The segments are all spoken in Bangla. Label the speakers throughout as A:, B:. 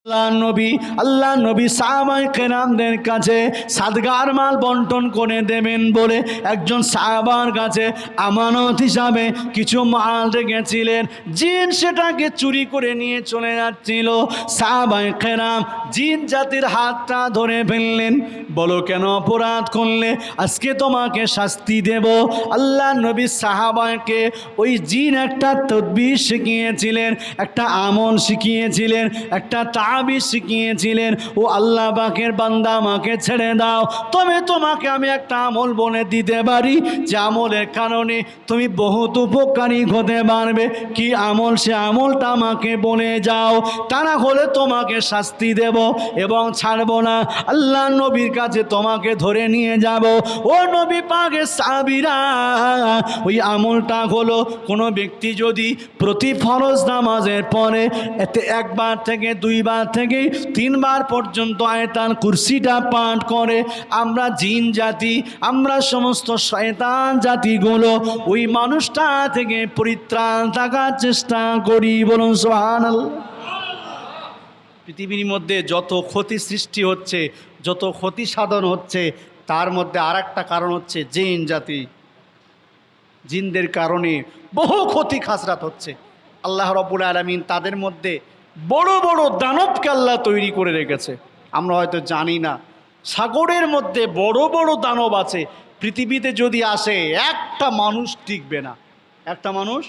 A: আল্লাহ নবী সাহাবায়ে কেরামদের কাছে সাদগার মাল বন্টন করে দেবেন বলে একজন সাহাবার কাছে আমানত হিসাবে কিছু মাল রেখেছিলেন। জিন সেটাকে চুরি করে নিয়ে চলে যাচ্ছিল। সাহাবায়ে কেরাম জিন জাতির হাতটা ধরে ফেললেন। বলো কেন অপরাধ করলে? আজকে তোমাকে শাস্তি দেব। আল্লাহ নবী সাহাবাকে ওই জিন একটা তদবির শিখিয়েছিলেন, একটা আমল শিখিয়েছিলেন, একটা তাবিজ শিখিয়েছিলেন। ও আল্লাহ পাকের বান্দা, আমাকে ছেড়ে দাও, তবে তোমাকে আমি একটা আমল বলে দিতে পারি যে আমলের কারণে তুমি বহুত উপকারী হতে পারবে। কি আমল? সে আমলটা আমাকে বলে যাও, তা না হলে তোমাকে শাস্তি দেব এবং ছাড়বো না। আল্লাহ নবীর কাছে তোমাকে ধরে নিয়ে যাব। ও নবী পাকের সাহাবীরা, ওই আমলটা হলো কোনো ব্যক্তি যদি প্রতি ফরজ নামাজের পরে এতে একবার থেকে দুইবার থেকে তিনবার পর্যন্ত আয়াতুল কুরসিটা পাঠ করে, আমরা জিন জাতি, আমরা সমস্ত শয়তান জাতিগুলো ওই মানুষটা থেকে পরিত্রাণ থাকার চেষ্টা করি। বলুন সুবহানাল্লাহ। পৃথিবীর মধ্যে যত ক্ষতি সৃষ্টি হচ্ছে, যত ক্ষতি সাধন হচ্ছে, তার মধ্যে আর একটা কারণ হচ্ছে জিন জাতি। জিনদের কারণে বহু ক্ষতি খাসরাত হচ্ছে। আল্লাহ রাব্বুল আলামিন তাদের মধ্যে বড় বড় দানবকে আল্লাহ তৈরি করে রেখেছে, আমরা হয়তো জানি না। সাগরের মধ্যে বড় বড় দানব আছে, পৃথিবীতে যদি আসে একটা মানুষ টিকবে না, একটা মানুষ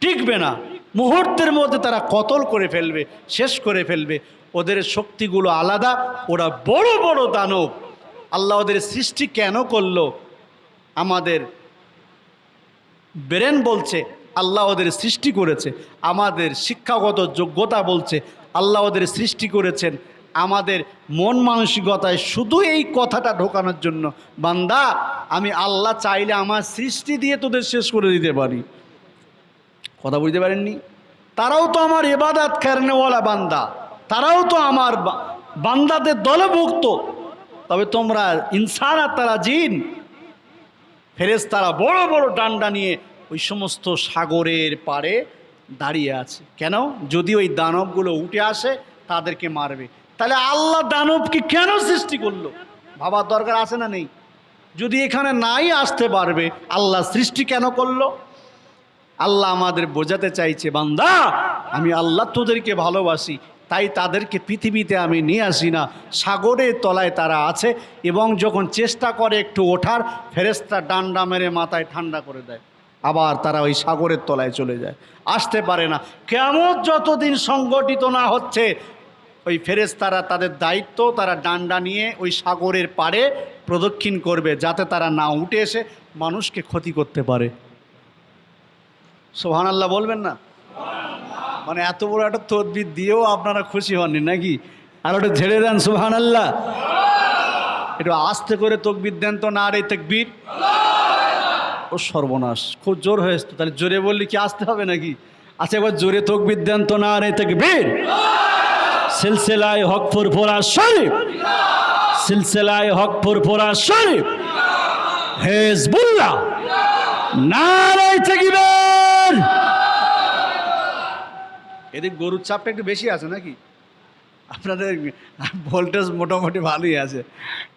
A: টিকবে না। মুহূর্তের মধ্যে তারা কতল করে ফেলবে, শেষ করে ফেলবে। ওদের শক্তিগুলো আলাদা, ওরা বড় বড় দানব। আল্লাহ ওদের সৃষ্টি কেন করলো? আমাদের ব্রেন বলছে আল্লাহ ওদের সৃষ্টি করেছে। আমাদের শিক্ষাগত যোগ্যতা বলছে আল্লাহ ওদের সৃষ্টি করেছেন। আমাদের মন মানসিকতায় শুধু এই কথাটা ঢোকানোর জন্য, বান্দা আমি আল্লাহ চাইলে আমার সৃষ্টি দিয়ে তোদের শেষ করে দিতে পারি। কথা বুঝতে পারেননি? তারাও তো আমার ইবাদত করনেওয়ালা বান্দা, তারাও তো আমার বান্দাদের দলভুক্ত। তবে তোমরা ইনসান আর তারা জিন, ফেরেশতারা বড় বড় ডান্ডা নিয়ে ওই সমস্ত সাগরের পাড়ে দাঁড়িয়ে আছে। কেন? যদি ওই দানবগুলো উঠে আসে তাদেরকে মারবে। তাহলে আল্লাহ দানবকে কেন সৃষ্টি করলো? ভাবার দরকার আছে না নেই? যদি এখানে নাই আসতে পারবে, আল্লাহ সৃষ্টি কেন করলো? আল্লাহ আমাদের বোঝাতে চাইছে, বান্দা আমি আল্লাহ তোদেরকে ভালোবাসি, তাই তাদেরকে পৃথিবীতে আমি নিয়ে আসি না। সাগরের তলায় তারা আছে এবং যখন চেষ্টা করে একটু ওঠার, ফেরেশতা ডান্ডা মেরে মাথায় ঠান্ডা করে দেয়, আবার তারা ওই সাগরের তলায় চলে যায়, আসতে পারে না। কিয়ামত যতদিন সংগঠিত না হচ্ছে, ওই ফেরেশতারা তাদের দায়িত্ব, তারা ডান্ডা নিয়ে ওই সাগরের পাড়ে প্রদক্ষিণ করবে, যাতে তারা না উঠে এসে মানুষকে ক্ষতি করতে পারে। সুবহানাল্লাহ বলবেন না? মানে এত বড় একটা তদবির দিয়েও আপনারা খুশি হননি নাকি? আর ওটা ঝেড়ে দেন সুবহানাল্লাহ। একটু আস্তে করে তকবির দেন তো, না রে তাকবীর। ও সর্বনাশ, খুব জোর হয়েছে তো। তাহলে জোরে বললে কি আসতে হবে নাকি? আচ্ছা একবার জোরে তকবির দেন তো, না রে তাকবীর। সিলসিলায়ে হক ফুরফুরা শরীফ, সিলসিলায়ে হক ফুরফুরা শরীফ, হিজবুল্লাহ, নারে তাকবীর। এদিক গরুর চাপটা একটু বেশি আছে নাকি? আপনাদের ভোল্টেজ মোটামুটি ভালোই আছে,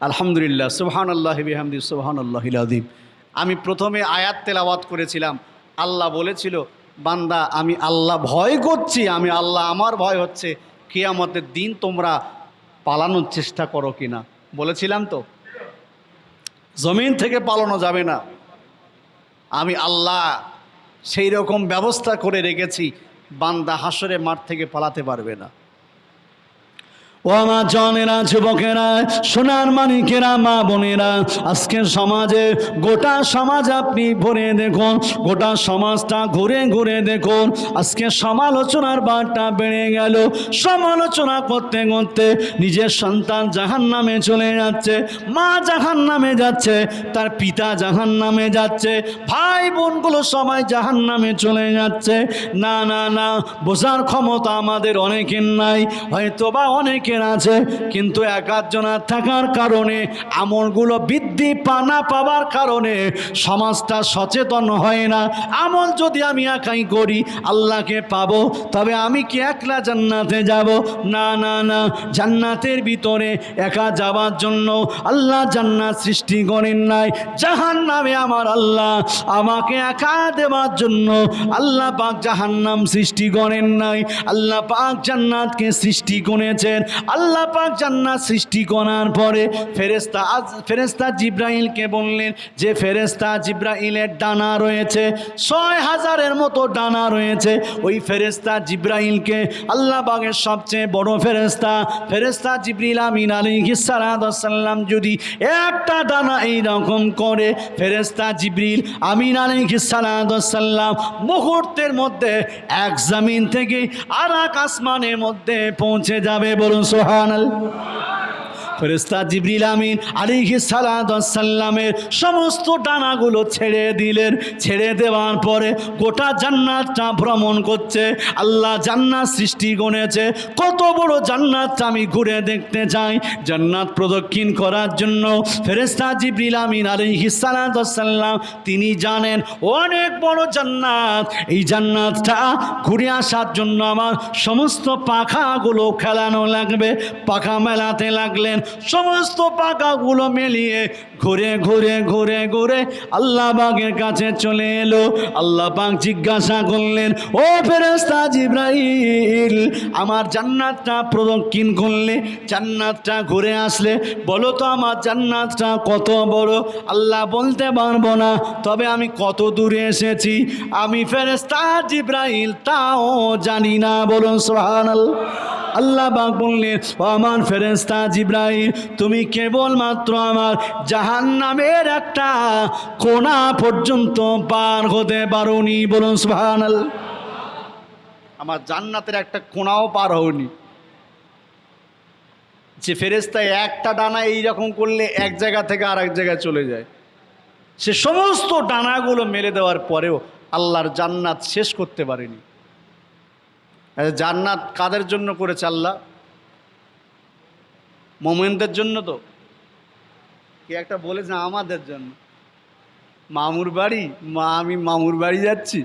A: আলহামদুলিল্লাহ। সুবহানাল্লাহি বিহামদি, সুবহানাল্লাহিল আযীম। আমি প্রথমে আয়াত তেলাওয়াত করেছিলাম। আল্লাহ বলেছিল, বান্দা আমি আল্লাহ ভয় করছি, আমি আল্লাহ আমার ভয় হচ্ছে কিয়ামতের দিন তোমরা পালানোর চেষ্টা করো কিনা। বলেছিলাম তো, জমিন থেকে পালানো যাবে না। আমি আল্লাহ সেই রকম ব্যবস্থা করে রেখেছি, বান্দা হাসরে মাঠ থেকে পালাতে পারবে না। ও আমার জনেরা, যুবকেরা, সোনার মানিকেরা, মা বোনেরা, আজকের সমাজে গোটা সমাজ আপনি ভরে দেখুন, গোটা সমাজটা ঘুরে ঘুরে দেখুন। আজকে সমালোচনার বারটা বেড়ে গেল। সমালোচনা করতে করতে নিজের সন্তান জাহান্নামে চলে যাচ্ছে, মা জাহান্নামে যাচ্ছে, তার পিতা জাহান্নামে যাচ্ছে, ভাই বোনগুলো সবাই জাহান্নামে চলে যাচ্ছে। না না না, বোঝার ক্ষমতা আমাদের অনেকের নাই, হয়তো বা অনেকে আছে, কিন্তু একাধজনার থাকার কারণে আমলগুলো বৃদ্ধি না পাওয়ার কারণে সমাজটা সচেতন হয় না। আমল যদি আমি একাই করি আল্লাহকে পাবো, তবে আমি কি একলা জান্নাতে যাব? না না না, জান্নাতের ভিতরে একা যাওয়ার জন্য আল্লাহ জান্নাত সৃষ্টি করেন নাই। জাহান্নামে আমার আল্লাহ আমাকে একা দেওয়ার জন্য আল্লাহ পাক জাহান্নাম সৃষ্টি করেন নাই। আল্লাহ পাক জান্নাতকে সৃষ্টি করেছেন। আল্লাহ পাক জান্নাত সৃষ্টি করার পরে ফেরেশতা জিব্রাইলকে বললেন যে ফেরেশতা জিব্রাইলের ডানা রয়েছে, ৬,০০০-এর মতো ডানা রয়েছে। ওই ফেরেশতা জিব্রাইলকে আল্লাহ পাকের সবচেয়ে বড় ফেরেশতা জিবরিল আমিন আলাইহিস সালাম যদি একটা ডানা এইরকম করে, ফেরেশতা জিবরিল আমিন আলাইহিস সালাম মুহূর্তের মধ্যে এক জমিন থেকে আর এক আসমানের মধ্যে পৌঁছে যাবে। বলুন সুবহানাল্লাহ। ফেরেশতা জিবরিল আমিন আলাইহিস সালামের সমস্ত ডানাগুলো ছেড়ে দিলেন। ছেড়ে দেওয়ার পরে গোটা জান্নাতটা ভ্রমণ করছে। আল্লাহ জান্নাত সৃষ্টি করেছে, কত বড় জান্নাতটা আমি ঘুরে দেখতে চাই। জান্নাত প্রদক্ষিণ করার জন্য ফেরেশতা জিবরিল আমিন আলাইহিস সালাম তিনি জানেন অনেক বড় জান্নাত। এই জান্নাতটা ঘুরে আসার জন্য আমার সমস্ত পাখাগুলো খেলানো লাগবে। পাখা মেলাতে লাগলেন। সমস্ত পাখাগুলো মেলিয়ে ঘুরে ঘুরে ঘুরে ঘুরে আল্লাহ পাকের কাছে চলে এলো। আল্লাহ পাক জিজ্ঞাসা করলেন, ও ফেরেশতা জিবরাইল, আমার জান্নাতটা প্রদক্ষিণ করলে, জান্নাতটা ঘুরে আসলে বলো তো আমার জান্নাতটা কত বড়? আল্লাহ বলতে পারবো না, তবে আমি কত দূরে এসেছি আমি ফেরেশতা জিবরাইল তাও জানি না। বলুন সুবহানাল্লাহ। আল্লাহ পাক বললেন, ও আমার ফেরেশতা জিবরাইল, তুমি কেবলমাত্র আমার জাহান্নামের একটা কোণা পর্যন্ত পার হতে পারোনি। বলুন সুবহানাল্লাহ। আমার জান্নাতের একটা কোণাও পার হওনি। যে ফেরেশতা একটা ডানা এইরকম করলে এক জায়গা থেকে আর এক জায়গায় চলে যায়, সে সমস্ত ডানাগুলো মেলে দেওয়ার পরেও আল্লাহর জান্নাত শেষ করতে পারেনি। জান্নাত কাদের জন্য করেছে আল্লাহ? মুমিনদের জন্য। তো কে একটা বলেছে আমাদের জন্য। মামুর বাড়ি, আমি মামুর বাড়ি যাচ্ছি,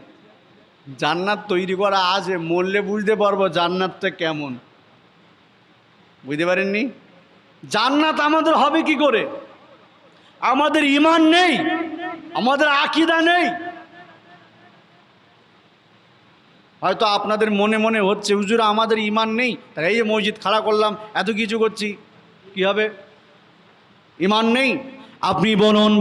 A: জান্নাত তৈরি করা আছে, মরলে বুঝতে পারবো জান্নাতটা কেমন। বুঝতে পারেননি? জান্নাত আমাদের হবে কি করে? আমাদের ঈমান নেই, আমাদের আকীদা নেই। হয়তো আপনাদের মনে মনে হচ্ছে হুজুর আমাদের ঈমান নেই, তাই এই যে মসজিদ খাড়া করলাম, এত কিছু করছি, কি হবে? ঈমান নেই। আপনি বলুন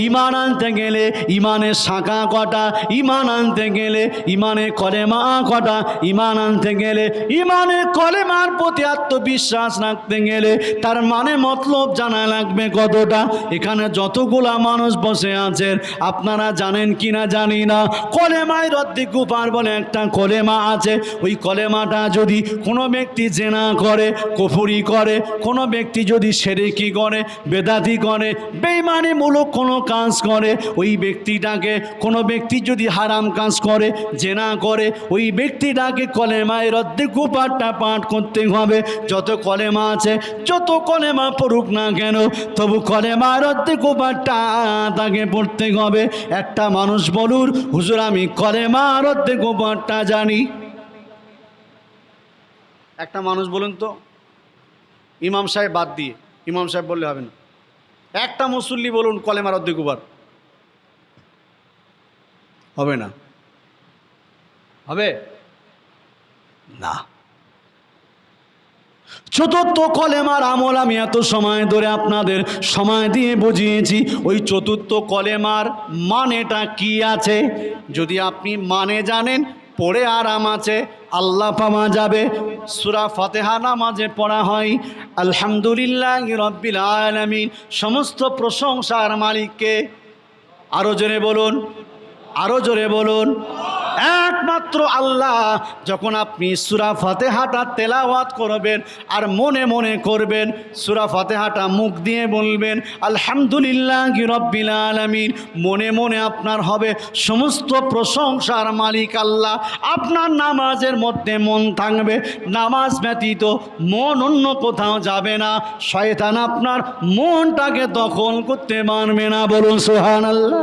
A: ঈমান আনতে গেলে ঈমানের শাখা কটা? ঈমান আনতে গেলে ঈমানে কলেমা কটা? ঈমান আনতে গেলে ঈমানে কলেমার প্রতি আত্মবিশ্বাস রাখতে গেলে তার মানে মতলব জানা লাগবে কতটা। এখানে যতগুলা মানুষ বসে আছেন আপনারা জানেন কি না জানি না, কলেমায় রদ্দি কুফার বলে একটা কলেমা আছে। ওই কলেমাটা যদি কোনো ব্যক্তি জেনা করে, কুফরি করে, কোনো ব্যক্তি যদি শিরকি করে, বেদাতি করে, বেঈমানিমূলক কোনো কাজ করে, ওই ব্যক্তিটাকে, কোনো ব্যক্তি যদি হারাম কাজ করে, জেনা করে, ওই ব্যক্তিটাকে কলেমায়ে রদ্দে কুফারটা পাঠ করতে হবে। যত কলেমা আছে, যত কলেমা পড়ুক না কেন, তবু কলেমা রদ্দে কুফারটা তাকে পড়তে হবে। একটা মানুষ বলুন হুজুর আমি কলেমা রদ্দে কুফারটা জানি। একটা মানুষ বলুন তো, ইমাম সাহেব বাদ দিয়ে, ইমাম সাহেব বললে হবে না, একটা মুসল্লি বলুন কলেমা রদ্দে কুফার হবে না? হবে না। চতুর্থ কলেমার আমল আমি এত সময় ধরে আপনাদের সময় দিয়ে বুঝিয়েছি। ওই চতুর্থ কলেমার মানেটা কি আছে যদি আপনি মানে জানেন, পড়ে আরাম আছে, আল্লাহ পাওয়া যাবে। সূরা ফাতিহা নামাজে পড়া হয় আলহামদুলিল্লাহি রাব্বিল আলামিন, সমস্ত প্রশংসার মালিককে। আরো জোরে বলুন, আরো জোরে বলুন। একমাত্র আল্লাহ। যখন আপনি সূরা ফাতিহাটা তেলাওয়াত করবেন আর মনে মনে করবেন, সূরা ফাতিহাটা মুখ দিয়ে বলবেন আলহামদুলিল্লাহি রাব্বিল আলামিন, মনে মনে আপনার হবে সমস্ত প্রশংসার মালিক আল্লাহ। আপনার নামাজের মধ্যে মন থাকবে, নামাজ ব্যতীত মন অন্য কোথাও যাবে না, শয়তান আপনার মনটাকে দখল করতে পারবে না। বলুন সুবহানাল্লাহ।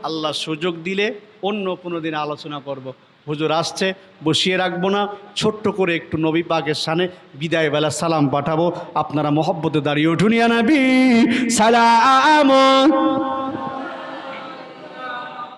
A: আল্লাহ সুযোগ দিলে অন্য কোনো দিন আলোচনা করব। হুজুর আসছে, বসিয়ে রাখবো না, ছোট্ট করে একটু নবী পাকের সামনে বিদায়বেলা সালাম পাঠাবো। আপনারা মহব্বতে দাঁড়িয়ে উঠুন, ইয়া নবী সালাম